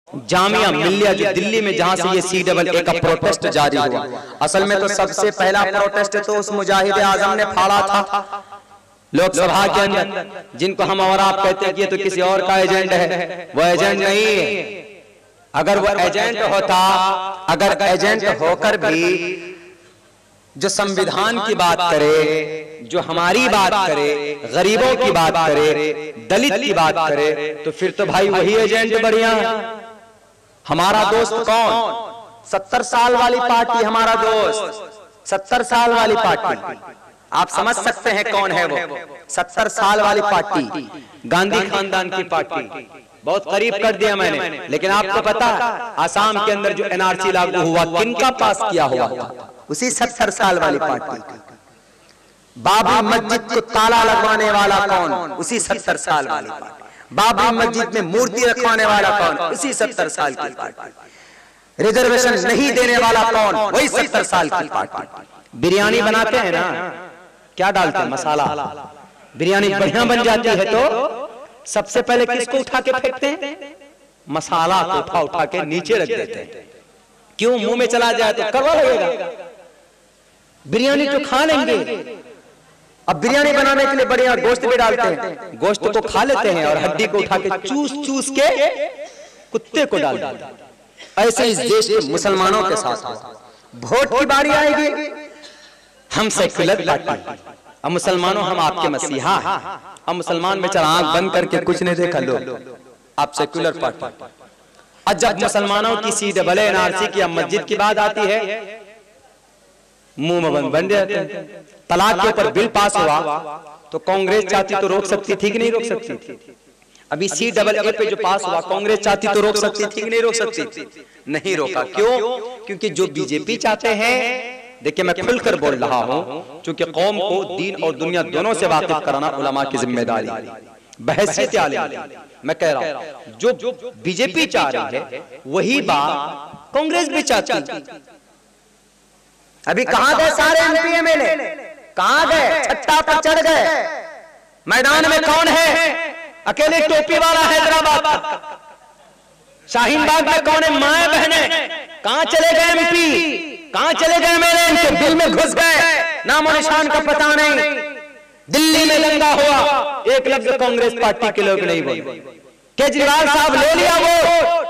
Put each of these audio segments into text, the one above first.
जामिया मिलिया जो दिल्ली में जहां से ये CAA का प्रोटेस्ट जारी हुआ, असल में तो सबसे पहला प्रोटेस्ट तो उस मुजाहिद आजम ने फाड़ा था लोकसभा के अंदर, जिनको हम और आप कहते हैं कि ये तो किसी और का एजेंट है। वो एजेंट नहीं है। अगर वो एजेंट होता, अगर एजेंट होकर भी जो संविधान की बात करे, जो हमारी बात करे, गरीबों की बात करे, दलित की बात करे, तो फिर तो भाई वही एजेंट बढ़िया है। हमारा दोस्त कौन? 70 साल वाली पार्टी हमारा दोस्त, 70 साल वाली पार्टी। आप समझ सकते हैं कौन है वो 70 साल वाली पार्टी, गांधी खानदान की पार्टी। बहुत करीब कर दिया मैंने, लेकिन आपको पता आसाम के अंदर जो NRC लागू हुआ किनका पास किया हुआ था? उसी 70 साल वाली पार्टी। बाबरी मस्जिद को ताला लगवाने वाला कौन? उसी 70 साल वाली पार्टी। बाबरी मस्जिद में मूर्ति रखवाने वाला कौन? उसी 70 साल की पार्टी। रिजर्वेशन नहीं देने वाला कौन? वही 70 साल की पार्टी। बिरयानी बनाते हैं ना, क्या डालते हैं? मसाला। बिरयानी बढ़िया बन जाती है तो सबसे पहले किसको उठा के फेंकते हैं? मसाला को उठा उठा के नीचे रख देते हैं। क्यों? मुंह में चला जाए तो कड़वा लगेगा। बिरयानी तो खा लेंगे। अब बिरयानी बनाने के लिए बढ़िया गोश्त भी डालते हैं, गोश्त को खा लेते हैं और हड्डी को उठा के चूस चूस के कुत्ते को डाल देते हैं। ऐसे इस देश के मुसलमानों के साथ वोट की बारी आएगी, हम सेक्युलर पार्टी, अब मुसलमानों हम आपके मसीहा हैं, अब मुसलमान बेचारा आंख बंद करके कुछ नहीं देखा, लो आप सेक्युलर पार्टी। और जब मुसलमानों की CAA NRC की मस्जिद की बात आती है, मुंह में बन जाते हैं। तलाक के ऊपर बिल पास हुआ तो कांग्रेस चाहती तो रोक सकती थी कि नहीं रोक सकती थी? अभी CAA पे जो पास हुआ कांग्रेस चाहती तो रोक सकती थी कि नहीं रोक सकती थी? नहीं रोका। क्यों? क्योंकि जो बीजेपी चाहते हैं, देखिए मैं खुलकर बोल रहा हूं, क्योंकि कौम को दीन और दुनिया दोनों से वाकिफ कराना उलमा की जिम्मेदारी है। बहैसियत आलिम मैं कह रहा हूं, जो बीजेपी चाह रही है वही बात कांग्रेस भी चाहती। अभी कहां गए सारे MP MLA? कहां गए? छत्ता पर चढ़ गए। मैदान में कौन है? अकेले टोपी वाला हैदराबाद का। शाहीन बाग में कौन है? माए बहने कहां चले गए? MP कहां चले गए? मेरे इनके दिल में घुस गए, नामो निशान का पता नहीं। दिल्ली में दंगा हुआ, एक लफ्ज कांग्रेस पार्टी के लोग नहीं बोले। केजरीवाल साहब ले लिया वोट,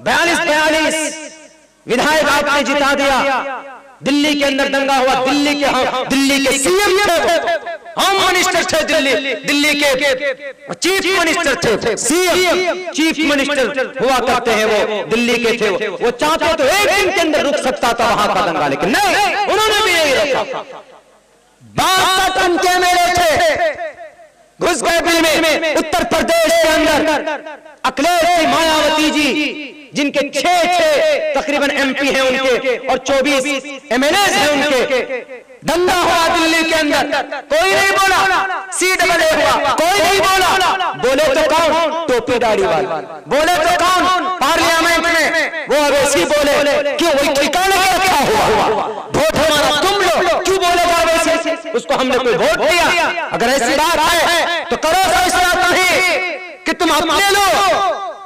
42-42 विधायक आपने जिता दिया। दिल्ली के अंदर दंगा हुआ, दिल्ली के CM थे, होम मिनिस्टर थे, दिल्ली के चीफ मिनिस्टर थे, CM चीफ मिनिस्टर हुआ करते हैं, वो दिल्ली के थे। वो चाहते तो एक दिन के अंदर रुक सकता था वहां का दंगा, लेकिन नहीं, उन्होंने भी नहीं रोका। 62 MK मेरे थे, घुस गए बिल में। उत्तर प्रदेश के अंदर अखिलेश मायावती जी, जिनके 6 तकरीबन MP हैं उनके और 24 MLAs हैं उनके, दंगा हुआ दिल्ली के अंदर, कोई नहीं बोला। CAA हुआ, कोई नहीं बोला। बोले तो कौन? टोपी दाढ़ी वाले। बोले तो कौन? पार्लियामेंट में वो अवैसी बोले। क्यों? वही ठिकाने का क्या हुआ? वोट हमारा तुम लो, क्यों बोलेगा अवैसी? उसको हमने कोई वोट दिया? अगर ऐसी बात है तो करो फैसला नहीं कि तुम अपने लो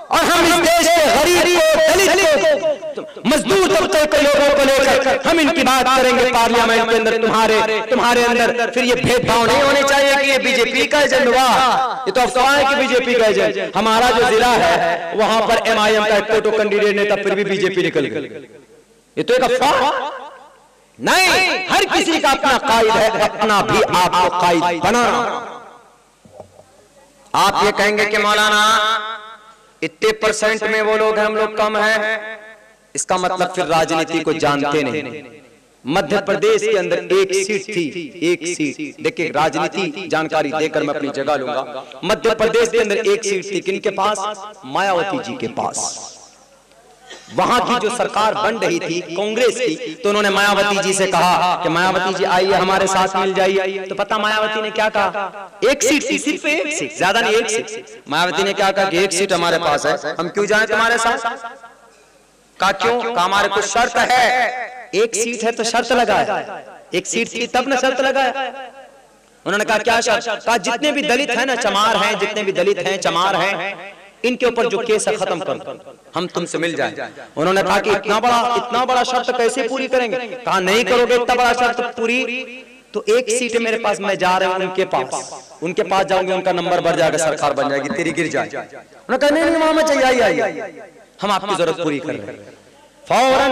और हम इस देश के गरीब को, दलित को, मजदूर तबके के लोगों को लेकर हम इनकी बात करेंगे पार्लियामेंट के अंदर। तुम्हारे अंदर फिर ये भेदभाव नहीं होने चाहिए कि ये बीजेपी का एजेंट हुआ। ये तो अफवाह है कि बीजेपी का एजेंट। हमारा जो जिला है वहां पर MIM का एक फोटो कैंडिडेट नेता, फिर भी बीजेपी निकल गई। ये तो एक अफवाह नहीं। हर किसी का अपना कायद है, अपना भी आपको कायद बनाना। आप ये कहेंगे कि मौलाना इतने % में वो लोग हैं, हम लोग कम हैं, इसका मतलब फिर राजनीति को जानते नहीं। मध्य प्रदेश के अंदर एक सीट थी, एक सीट। देखिए राजनीति जानकारी देकर मैं अपनी जगह लूंगा। मध्य प्रदेश के अंदर एक सीट थी, किनके पास? मायावती जी के पास। वहां की जो सरकार बन रही थी कांग्रेस की, तो उन्होंने मायावती जी से कहा कि मायावती जी आइए हमारे साथ मिल जाइए। तो पता मायावती ने क्या कहा? एक सीट थी, सिर्फ एक सीट, ज्यादा नहीं, एक सीट। मायावती ने क्या कहा कि एक सीट हमारे पास है, हम क्यों जाएं तुम्हारे साथ? कहा क्यों? कहा हमारे कुछ शर्त है। एक सीट है तो शर्त लगाया, एक सीट थी तब न शर्त लगाया। उन्होंने कहा क्या शर्त? कहा जितने भी दलित हैं ना, चमार हैं, जितने भी दलित हैं, चमार हैं, इनके ऊपर जो केस है खत्म कर दो, हम तुमसे मिल जाए। उन्होंने कहा कि इतना बड़ा शर्त कैसे पूरी करेंगे? कहा नहीं करोगे इतना बड़ा शर्त पूरी तो एक सीट मेरे पास, मैं जा रहा हूं उनके पास जाऊंगे, उनका नंबर बढ़ जाएगा, सरकार बन जाएगी, तेरी गिर जाए। उन्होंने कहा नहीं वहां में चाहिए, आइए हम आपकी जरूरत पूरी कर रहे हैं। फौरन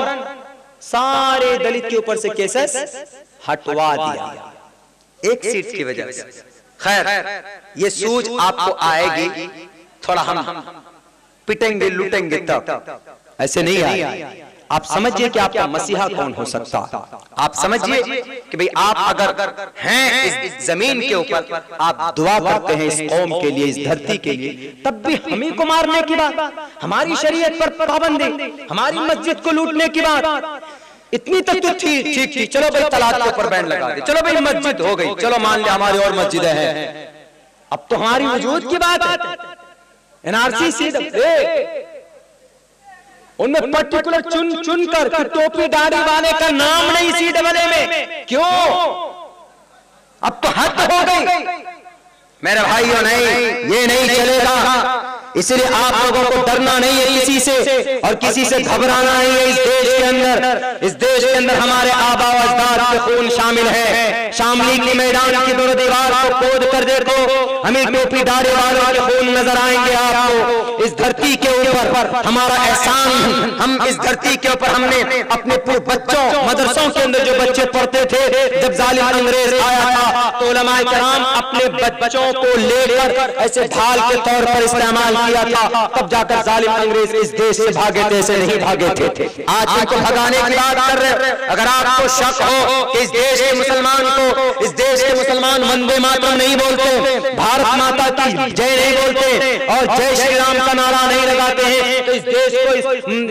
सारे दलित के ऊपर से केसेस हटवा दिया एक सीट की वजह से। खैर ये सूझ आपको आएगी, थोड़ा हम पिटेंगे लूटेंगे तब, ऐसे नहीं आएगी। आप समझिए कि आपका मसीहा कौन हो सकता। आप समझिए कि भाई आप अगर हैं इस जमीन के ऊपर, आप दुआ करते हैं इस कौम के लिए, इस धरती के लिए, तब भी हमें को मारने की बात, हमारी शरीयत पर पाबंदी, हमारी मस्जिद को लूटने की बात, इतनी तक तो ठीक थी। चलो भाई तलाक के ऊपर बैन लगा दे, चलो भाई मस्जिद हो गई, चलो मान लिया हमारी और मस्जिदें हैं। अब तो हमारी वजूद की बात है। एनआरसी उनमें पर्टिकुलर चुन कर टोपी दाढ़ी वाले का नाम नहीं CAA में, क्यों? अब तो हद हो गई मेरे भाइयों, नहीं ये नहीं चलेगा। इसलिए आप लोगों को डरना नहीं है किसी से और किसी से घबराना नहीं है। इस देश के अंदर हमारे आबा व अजदाद के खून शामिल है। शामली के मैदान की दोनों दीवार को खोद कर देखो, हमें टोपी दाढ़ी वालों के खून नजर आएंगे आपको। इस धरती के ऊपर हमारा एहसान, हम इस धरती के ऊपर हमने अपने बच्चों, मदरसों के अंदर जो बच्चे पढ़ते थे, जब जालिम अंग्रेज आया था तो उलमाए किराम अपने बच्चों को लेकर ऐसे ढाल के तौर पर इस्तेमाल किया था, तब जाकर जालिम अंग्रेज इस देश से भागे थे, ऐसे नहीं भागे थे। आज उनको भगाने की बात कर रहे। अगर आपको शक हो कि इस देश के मुसलमान को, इस देश के मुसलमान वंदे मातरम नहीं बोलते, भारत माता की जय नहीं बोलते और जय श्री राम का नारा नहीं लगाते हैं, तो इस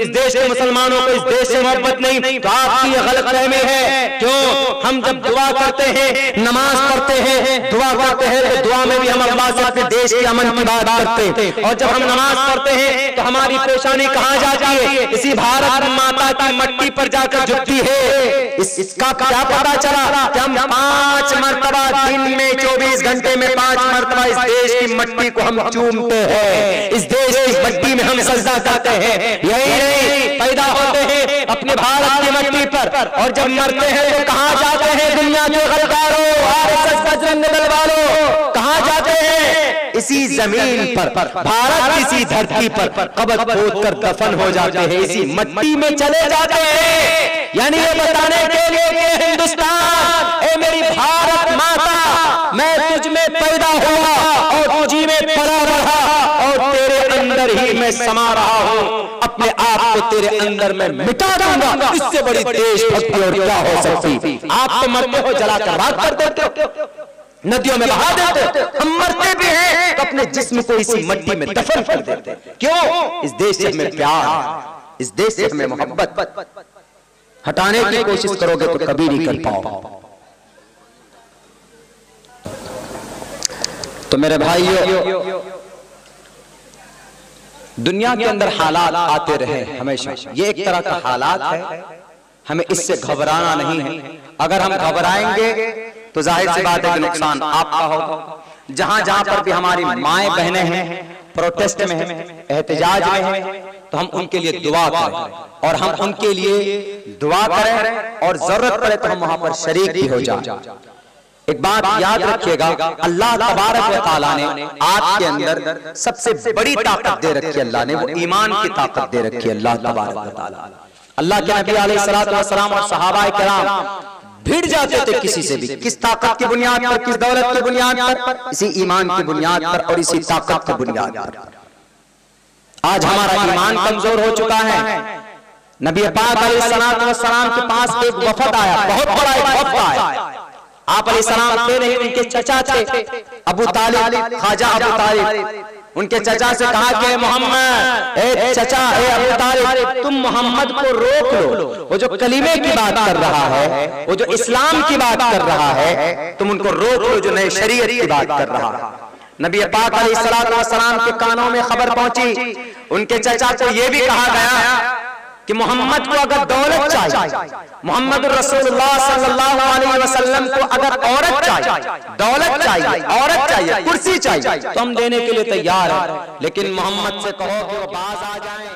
देश के मुसलमानों को इस देश से मोहब्बत नहीं, तो आपकी गलतफहमी है। क्यों? हम जब दुआ करते हैं, नमाज पढ़ते हैं, दुआ करते हैं, तो दुआ में भी हम अल्लाह से अपने देश के अमन की बात करते हैं। और जब हम नमाज पढ़ते हैं तो हमारी पेशानी कहां जाती है? इसी भारत माता की मट्टी पर जाकर झुकती है। इसका क्या पता चला कि हम 5 मरतबा दिन में 24 घंटे में 5 मरतबा इस देश की मट्टी को हम चूमते हैं, इस देश की मट्टी में हम सजदा करते हैं। यही नहीं, पैदा होते हैं अपने भारत की मट्टी पर और जब मरते हैं तो कहां जाते हैं? दुनिया के गद्दारों, आरएसएस बजरंग दल वालों, कहां जाते हैं? इसी जमीन पर, भारत किसी धरती पर कब्र खोद कर दफन हो जाते हैं, इसी मट्टी में चले जाते हैं। यानी ये बताने के लिए कि हिंदुस्तान, ए मेरी भारत माता, मैं तुझ में पैदा हुआ और तुझी में पला रहा और तेरे अंदर ही मैं समा रहा हूं, अपने आप को तेरे अंदर में मिटा दूंगा। इससे बड़ी देशभक्ति और क्या हो सकती? आप तो मरते हो, जलाकर राख कर देते हो, नदियों में बहा देते। हम मरते भी हैं तो अपने जिस्म को इसी मट्टी में दफन कर देते। क्यों? इस देश से हमें प्यार, इस देश से हमें मोहब्बत। हटाने की कोशिश करोगे तो कभी नहीं कर पाओ। तो मेरे भाइयों, दुनिया के अंदर हालात आते रहे हमेशा, ये एक तरह का हालात है, हमें इससे घबराना नहीं है। अगर हम घबराएंगे तो जाहिर सी बात है कि नुकसान आपका होगा। जहां जहां पर भी हमारी माएं बहनें हैं, प्रोटेस्ट में हैं, एहतजाज में हैं, तो हम उनके लिए दुआ करें और हम उनके लिए दुआ करें और जरूरत पड़े तो हम वहां पर शरीक भी हो जाएं। एक बात याद रखिएगा, अल्लाह तबारक व तआला ने आपके अंदर सबसे बड़ी ताकत दे रखी है, अल्लाह ने वो ईमान की ताकत दे रखी है। अल्लाह तबारक व तआला, अल्लाह के नबी अलैहिस्सलातु वस्सलाम और सहाबाए किराम भिड़ जाते थे किसी से भी। किस ताकत की बुनियाद पर? किस दौलत की बुनियाद पर? इसी ईमान की बुनियाद पर और इसी ताकत की बुनियाद पर। आज हमारा ईमान कमजोर हो चुका है। नबी पाक अलैहिस्सलातु वस्सलाम के पास एक वफद आया, बहुत बड़ा एक वफद आया। आप अलैहिस्सलाम थे नहीं, उनके चचा थे अबू तालिब, ख्वाजा अबू तालिब। उनके चचा से कहा कि मोहम्मद, ए चचा, ए अबू तालिब, तुम मोहम्मद को रोक लो, वो जो कलीमे की बात कर रहा है, वो जो इस्लाम की बात कर रहा है, तुम उनको रोक लो, जो नए शरीयत की बात कर रहा है। नबी पाक अलैहिस्सलातु वस्सलाम के कानों में खबर पहुंची, उनके चचा को यह भी कहा गया कि मोहम्मद को अगर दौलत चाहिए, मोहम्मद रसूलुल्लाह सल्लल्लाहु अलैहि वसल्लम को अगर औरत चाहिए, दौलत चाहिए, औरत चाहिए, कुर्सी चाहिए, तो हम देने के लिए तैयार हैं। लेकिन मोहम्मद से कहो कि वो बाज आ जाएं।